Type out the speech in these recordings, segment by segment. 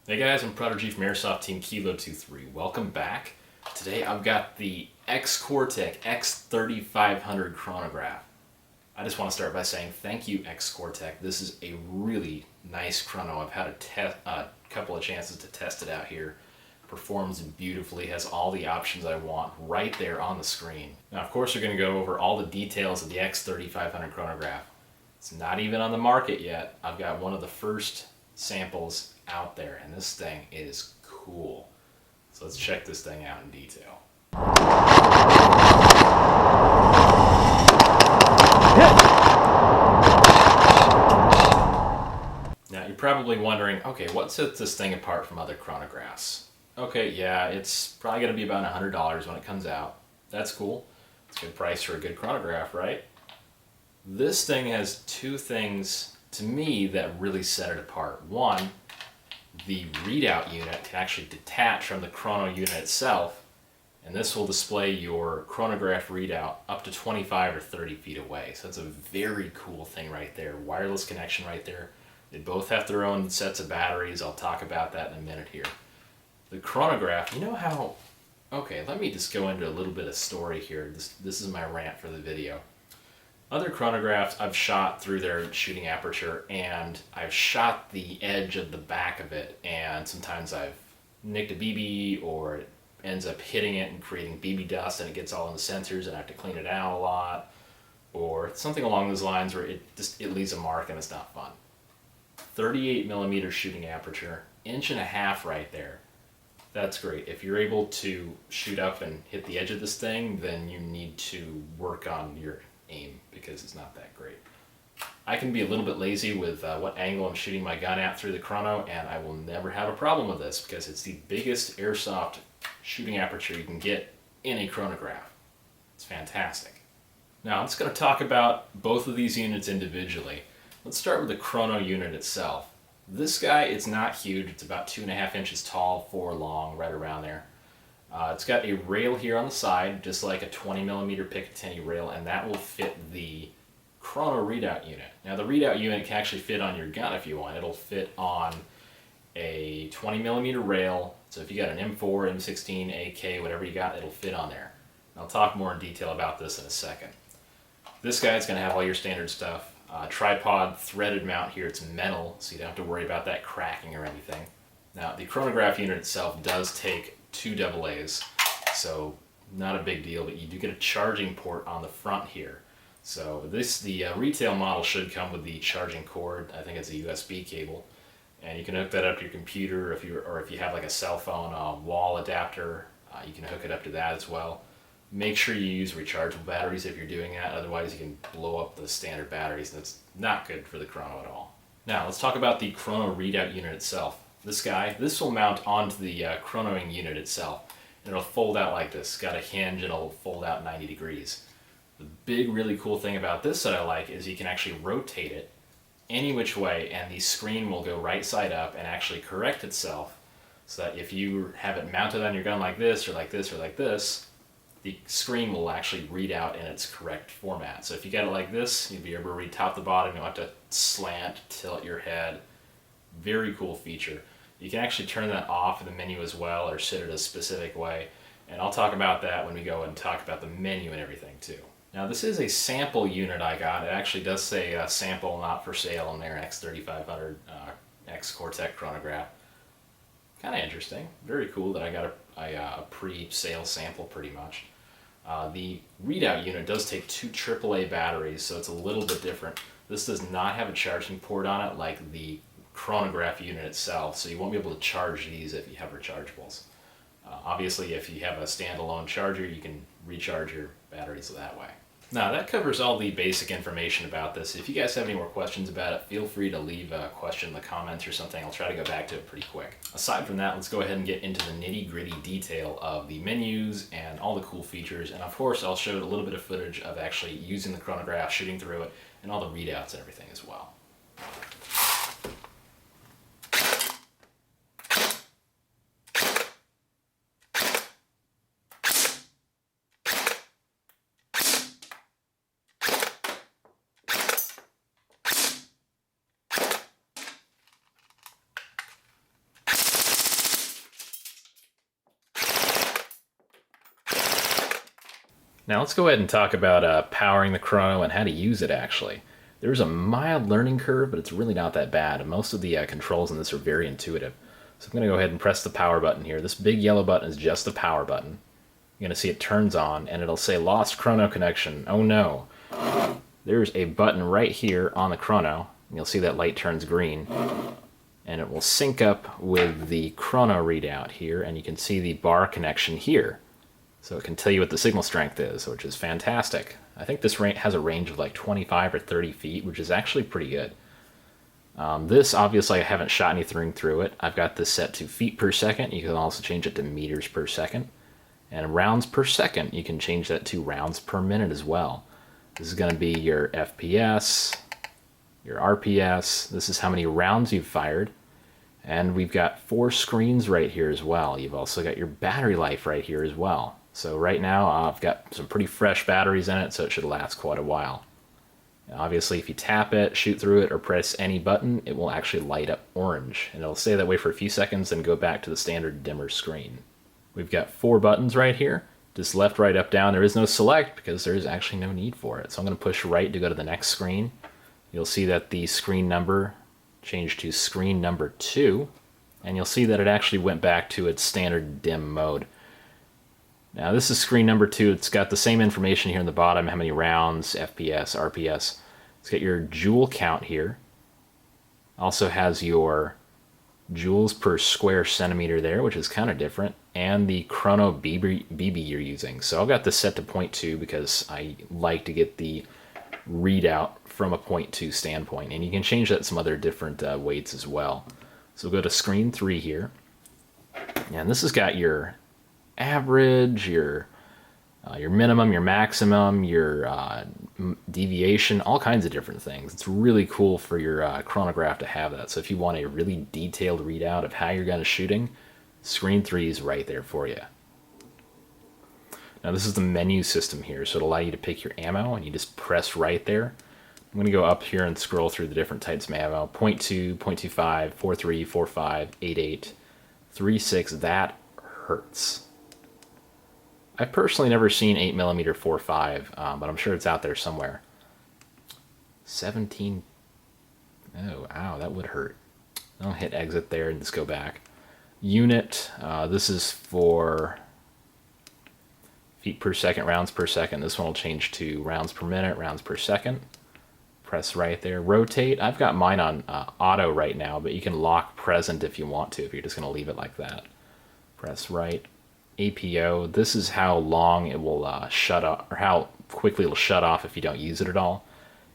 Hey guys, I'm Prodigy from Airsoft Team Kilo23. Welcome back. Today I've got the XCortech X3500 Chronograph. I just want to start by saying thank you, XCortech. This is a really nice chrono. I've had a couple of chances to test it out here. Performs beautifully, has all the options I want right there on the screen. Now, of course, we're going to go over all the details of the X3500 Chronograph. It's not even on the market yet. I've got one of the first samples out there, and this thing is cool. So let's check this thing out in detail. Now you're probably wondering, okay, what sets this thing apart from other chronographs? Okay, yeah, it's probably going to be about $100 when it comes out. That's cool. It's a good price for a good chronograph, right? This thing has two things to me that really set it apart. One, the readout unit can actually detach from the chrono unit itself, and this will display your chronograph readout up to 25 or 30 feet away. So that's a very cool thing right there. Wireless connection right there. They both have their own sets of batteries. I'll talk about that in a minute here. The chronograph, you know how... Okay, let me just go into a little bit of story here. This is my rant for the video. Other chronographs I've shot through their shooting aperture, and I've shot the edge of the back of it, and sometimes I've nicked a BB, or it ends up hitting it and creating BB dust, and it gets all in the sensors and I have to clean it out a lot, or something along those lines where it leaves a mark and it's not fun. 38mm shooting aperture, 1.5 inch right there. That's great. If you're able to shoot up and hit the edge of this thing, then you need to work on your aim because it's not that great. I can be a little bit lazy with what angle I'm shooting my gun at through the chrono, and I will never have a problem with this because it's the biggest airsoft shooting aperture you can get in a chronograph. It's fantastic. Now I'm just going to talk about both of these units individually. Let's start with the chrono unit itself. This guy, it's not huge. It's about 2.5 inches tall, 4 long, right around there. It's got a rail here on the side, just like a 20mm Picatinny rail, and that will fit the chrono readout unit. Now the readout unit can actually fit on your gun if you want. It'll fit on a 20mm rail, so if you got an M4, M16, AK, whatever you got, it'll fit on there. I'll talk more in detail about this in a second. This guy's going to have all your standard stuff. Tripod threaded mount here, it's metal, so you don't have to worry about that cracking or anything. Now the chronograph unit itself does take 2 AA's, so not a big deal, but you do get a charging port on the front here. So the retail model should come with the charging cord. I think it's a USB cable, and you can hook that up to your computer if you have like a cell phone wall adapter. You can hook it up to that as well. Make sure you use rechargeable batteries if you're doing that, otherwise you can blow up the standard batteries, and that's not good for the chrono at all. Now let's talk about the chrono readout unit itself. This will mount onto the chronoing unit itself, and it'll fold out like this. It's got a hinge and it'll fold out 90 degrees. The big really cool thing about this that I like is you can actually rotate it any which way, and the screen will go right side up and actually correct itself, so that if you have it mounted on your gun like this or like this or like this, the screen will actually read out in its correct format. So if you got it like this, you'll be able to read top to bottom. You don't have to slant, tilt your head. Very cool feature. You can actually turn that off in the menu as well, or set it a specific way. And I'll talk about that when we go and talk about the menu and everything too. Now this is a sample unit I got. It actually does say sample not for sale on their X3500 XCortech Chronograph. Kind of interesting. Very cool that I got a pre-sale sample pretty much. The readout unit does take 2 AAA batteries, so it's a little bit different. This does not have a charging port on it like the chronograph unit itself, so you won't be able to charge these if you have rechargeables. Obviously, if you have a standalone charger, you can recharge your batteries that way. Now, that covers all the basic information about this. If you guys have any more questions about it, feel free to leave a question in the comments or something. I'll try to go back to it pretty quick. Aside from that, let's go ahead and get into the nitty-gritty detail of the menus and all the cool features. And of course, I'll show a little bit of footage of actually using the chronograph, shooting through it, and all the readouts and everything as well. Now let's go ahead and talk about powering the chrono and how to use it actually. There's a mild learning curve, but it's really not that bad, and most of the controls in this are very intuitive. So I'm going to go ahead and press the power button here. This big yellow button is just the power button. You're going to see it turns on, and it'll say lost chrono connection. Oh no. There's a button right here on the chrono, and you'll see that light turns green. And it will sync up with the chrono readout here, and you can see the bar connection here. So it can tell you what the signal strength is, which is fantastic. I think this has a range of like 25 or 30 feet, which is actually pretty good. This, obviously, I haven't shot anything through it. I've got this set to feet per second. You can also change it to meters per second. And rounds per second, you can change that to rounds per minute as well. This is going to be your FPS, your RPS. This is how many rounds you've fired. And we've got 4 screens right here as well. You've also got your battery life right here as well. So right now I've got some pretty fresh batteries in it, so it should last quite a while. Obviously, if you tap it, shoot through it, or press any button, it will actually light up orange. And it'll stay that way for a few seconds and go back to the standard dimmer screen. We've got 4 buttons right here. Just left, right, up, down. There is no select because there is actually no need for it. So I'm going to push right to go to the next screen. You'll see that the screen number changed to screen number 2. And you'll see that it actually went back to its standard dim mode. Now this is screen number 2. It's got the same information here in the bottom, how many rounds, FPS, RPS. It's got your joule count here. Also has your joules per square centimeter there, which is kind of different, and the chrono BB you're using. So I've got this set to 0.2 because I like to get the readout from a 0.2 standpoint, and you can change that to some other different weights as well. So we'll go to screen 3 here, and this has got your average, your minimum, your maximum, your deviation, all kinds of different things. It's really cool for your chronograph to have that. So if you want a really detailed readout of how you're going to shooting, screen 3 is right there for you. Now this is the menu system here, so it'll allow you to pick your ammo, and you just press right there. I'm going to go up here and scroll through the different types of ammo. 0.2, 0.25, 4.3, 4.5, 8.8, 3.6. That hurts. I've personally never seen 8mm 4.5, but I'm sure it's out there somewhere. 17. Oh, ow, that would hurt. I'll hit exit there and just go back. Unit, this is for feet per second, rounds per second. This one will change to rounds per minute, rounds per second. Press right there. Rotate, I've got mine on auto right now, but you can lock present if you want to, if you're just going to leave it like that. Press right. APO, this is how long it will shut off, or how quickly it'll shut off if you don't use it at all.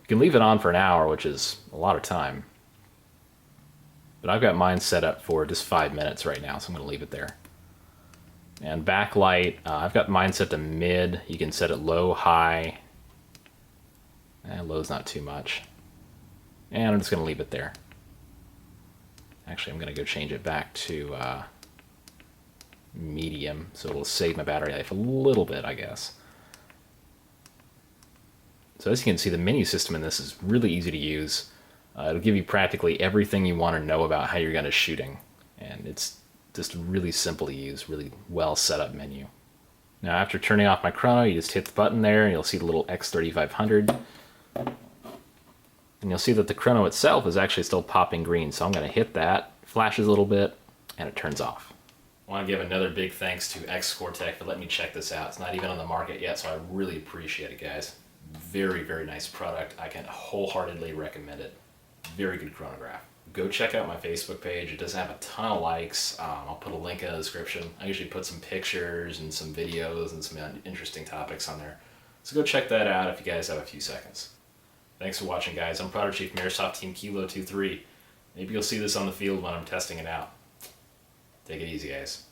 You can leave it on for an hour, which is a lot of time. But I've got mine set up for just 5 minutes right now, so I'm going to leave it there. And backlight, I've got mine set to mid. You can set it low, high. Low's not too much. And I'm just going to leave it there. Actually, I'm going to go change it back to medium, so it'll save my battery life a little bit, I guess. So as you can see, the menu system in this is really easy to use. It'll give you practically everything you want to know about how you're going to shooting, and it's just really simple to use, really well set up menu. Now after turning off my chrono, you just hit the button there, and you'll see the little X3500, and you'll see that the chrono itself is actually still popping green, so I'm going to hit that, flashes a little bit, and it turns off. I want to give another big thanks to XCortech for letting me check this out. It's not even on the market yet, so I really appreciate it, guys. Very, very nice product. I can wholeheartedly recommend it. Very good chronograph. Go check out my Facebook page. It doesn't have a ton of likes. I'll put a link in the description. I usually put some pictures and some videos and some interesting topics on there. So go check that out if you guys have a few seconds. Thanks for watching, guys. I'm Product Chief from Airsoft Team Kilo23. Maybe you'll see this on the field when I'm testing it out. Take it easy, guys.